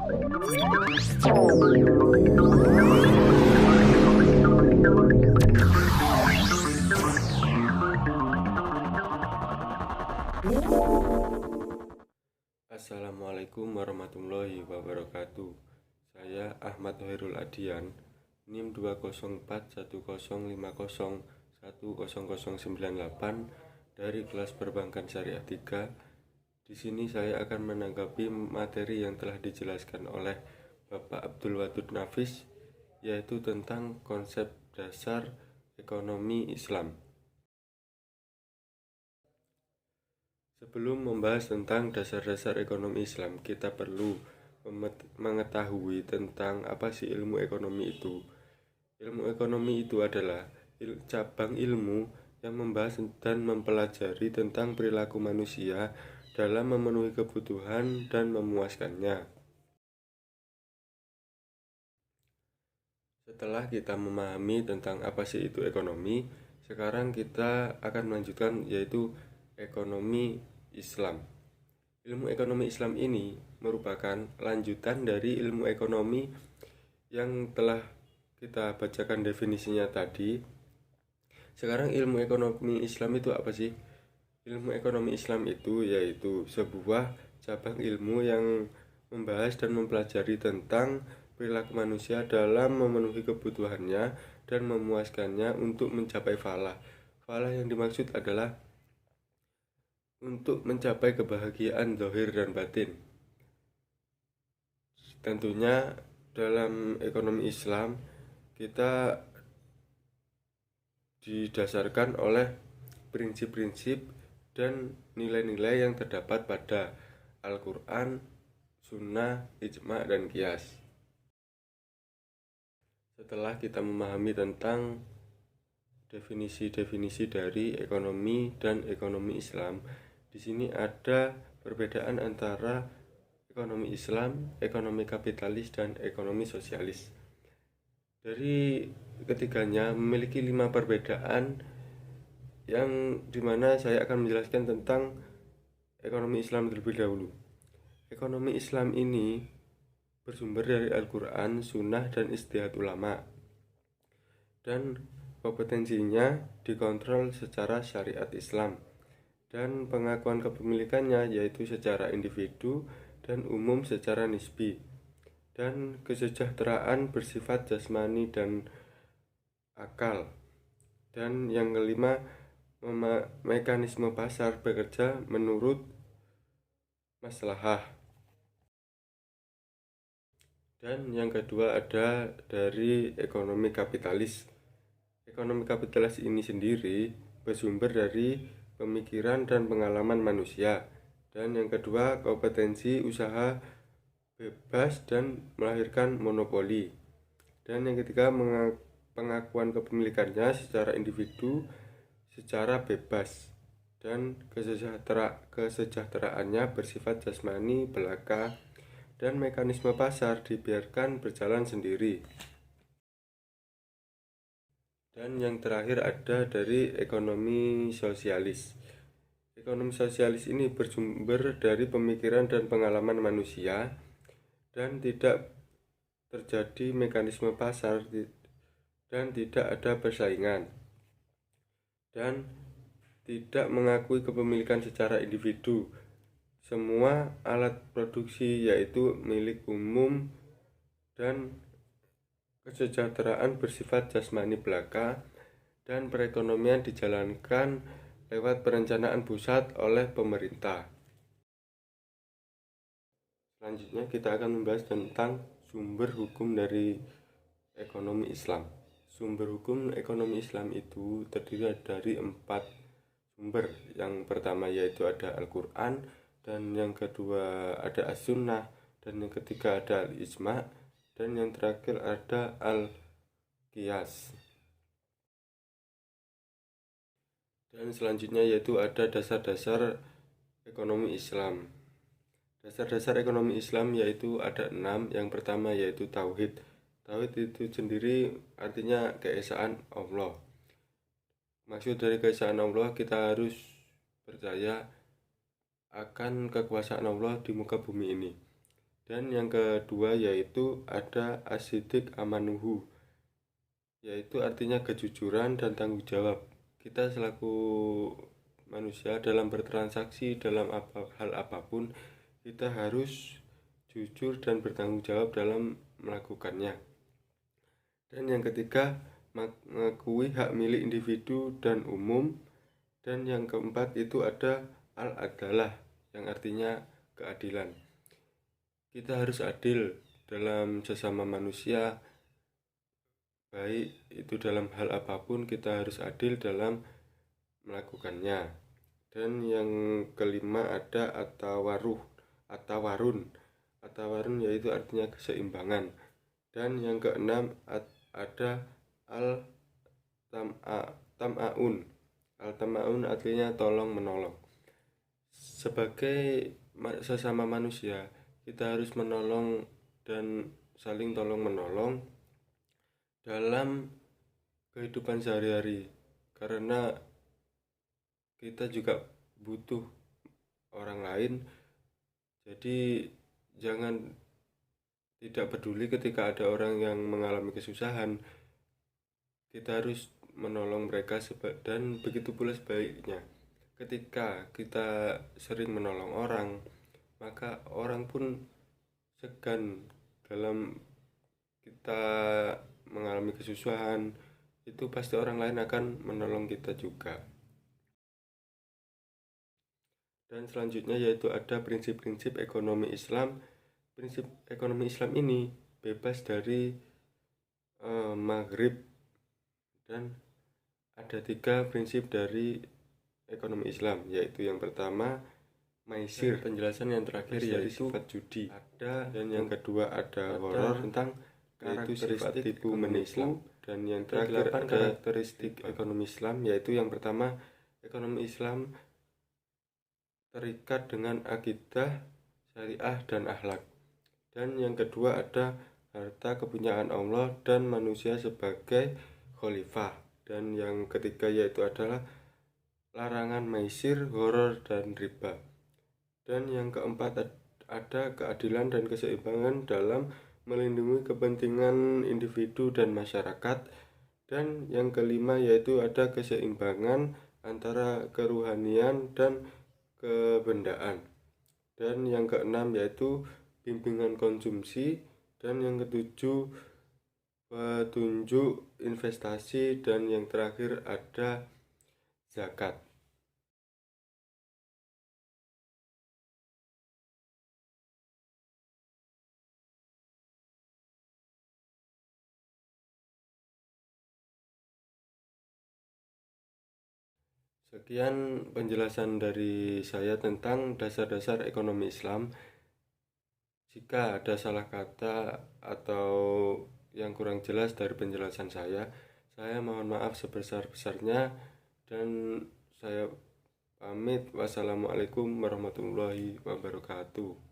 Assalamualaikum warahmatullahi wabarakatuh. Saya Ahmad Hoirul Adian, NIM 20410501098 dari kelas Perbankan Syariah 3. Di sini saya akan menanggapi materi yang telah dijelaskan oleh Bapak Abdul Wadud Nafis, yaitu tentang konsep dasar ekonomi Islam. Sebelum membahas tentang dasar-dasar ekonomi Islam, kita perlu mengetahui tentang apa sih ilmu ekonomi itu. Ilmu ekonomi itu adalah cabang ilmu yang membahas dan mempelajari tentang perilaku manusia dalam memenuhi kebutuhan dan memuaskannya. Setelah kita memahami tentang apa sih itu ekonomi, sekarang kita akan melanjutkan yaitu ekonomi Islam. Ilmu ekonomi Islam ini merupakan lanjutan dari ilmu ekonomi yang telah kita bacakan definisinya tadi. Sekarang ilmu ekonomi Islam itu apa sih? Ilmu ekonomi Islam itu yaitu sebuah cabang ilmu yang membahas dan mempelajari tentang perilaku manusia dalam memenuhi kebutuhannya dan memuaskannya untuk mencapai falah. Falah yang dimaksud adalah untuk mencapai kebahagiaan zahir dan batin. Tentunya dalam ekonomi Islam kita didasarkan oleh prinsip-prinsip dan nilai-nilai yang terdapat pada Al-Quran, Sunnah, Ijma', dan Qiyas. Setelah kita memahami tentang definisi-definisi dari ekonomi dan ekonomi Islam, di sini ada perbedaan antara ekonomi Islam, ekonomi kapitalis, dan ekonomi sosialis. Dari ketiganya memiliki 5 perbedaan yang dimana saya akan menjelaskan tentang ekonomi Islam terlebih dahulu. Ekonomi Islam ini bersumber dari Al-Quran, Sunnah, dan ijtihad ulama, dan kompetensinya dikontrol secara syariat Islam, dan pengakuan kepemilikannya yaitu secara individu dan umum secara nisbi, dan kesejahteraan bersifat jasmani dan akal. Dan yang kelima, mekanisme pasar bekerja menurut maslahah. Dan yang kedua ada dari ekonomi kapitalis. Ekonomi kapitalis ini sendiri bersumber dari pemikiran dan pengalaman manusia. Dan yang kedua, kompetensi usaha bebas dan melahirkan monopoli. Dan yang ketiga, pengakuan kepemilikannya secara individu secara bebas, dan kesejahteraannya bersifat jasmani belaka, dan mekanisme pasar dibiarkan berjalan sendiri. Dan yang terakhir ada dari ekonomi sosialis. Ekonomi sosialis ini bersumber dari pemikiran dan pengalaman manusia, dan tidak terjadi mekanisme pasar, dan tidak ada persaingan, dan tidak mengakui kepemilikan secara individu. Semua alat produksi yaitu milik umum, dan kesejahteraan bersifat jasmani belaka, dan perekonomian dijalankan lewat perencanaan pusat oleh pemerintah. Selanjutnya kita akan membahas tentang sumber hukum dari ekonomi Islam. Sumber hukum ekonomi Islam itu terdiri dari 4 sumber. Yang pertama yaitu ada Al-Quran, dan yang kedua ada As-Sunnah, dan yang ketiga ada Al-Ijma', dan yang terakhir ada Al-Qiyas. Dan selanjutnya yaitu ada dasar-dasar ekonomi Islam. Dasar-dasar ekonomi Islam yaitu ada 6. Yang pertama yaitu Tauhid. Tauhid itu sendiri artinya keesaan Allah. Maksud dari keesaan Allah, kita harus percaya akan kekuasaan Allah di muka bumi ini. Dan yang kedua yaitu ada asidik amanuhu, yaitu artinya kejujuran dan tanggung jawab. Kita selaku manusia dalam bertransaksi dalam hal apapun, kita harus jujur dan bertanggung jawab dalam melakukannya. Dan yang ketiga, mengakui hak milik individu dan umum. Dan yang keempat itu ada al-adalah, yang artinya keadilan. Kita harus adil dalam sesama manusia, baik itu dalam hal apapun kita harus adil dalam melakukannya. Dan yang kelima ada atawarun. Atawarun yaitu artinya keseimbangan. Dan yang keenam ada al-tama'un. Al-tama'un artinya tolong menolong. Sebagai sesama manusia, kita harus menolong dan saling tolong menolong dalam kehidupan sehari-hari, karena kita juga butuh orang lain. Jadi jangan tidak peduli ketika ada orang yang mengalami kesusahan, kita harus menolong mereka, dan begitu pula sebaliknya. Ketika kita sering menolong orang, maka orang pun segan dalam kita mengalami kesusahan, itu pasti orang lain akan menolong kita juga. Dan selanjutnya yaitu ada prinsip-prinsip ekonomi Islam. Prinsip ekonomi Islam ini bebas dari maghrib, dan ada 3 prinsip dari ekonomi Islam, yaitu yang pertama maisir, penjelasan yang terakhir yaitu sifat judi ada, dan yang kedua ada horor tentang yaitu sifat tipu menipu, dan yang terakhir ada karakteristik ekonomi Islam, yaitu yang pertama ekonomi Islam terikat dengan akidah, syariah, dan akhlak. Dan yang kedua ada harta kepunyaan Allah dan manusia sebagai khalifah. Dan yang ketiga yaitu adalah larangan maisir, horor, dan riba. Dan yang keempat ada keadilan dan keseimbangan dalam melindungi kepentingan individu dan masyarakat. Dan yang kelima yaitu ada keseimbangan antara keruhanian dan kebendaan. Dan yang keenam yaitu bimbingan konsumsi. Dan yang ketujuh petunjuk investasi. Dan yang terakhir ada zakat. Sekian penjelasan dari saya tentang dasar-dasar ekonomi Islam. Jika ada salah kata atau yang kurang jelas dari penjelasan saya mohon maaf sebesar-besarnya, dan saya pamit. Wassalamualaikum warahmatullahi wabarakatuh.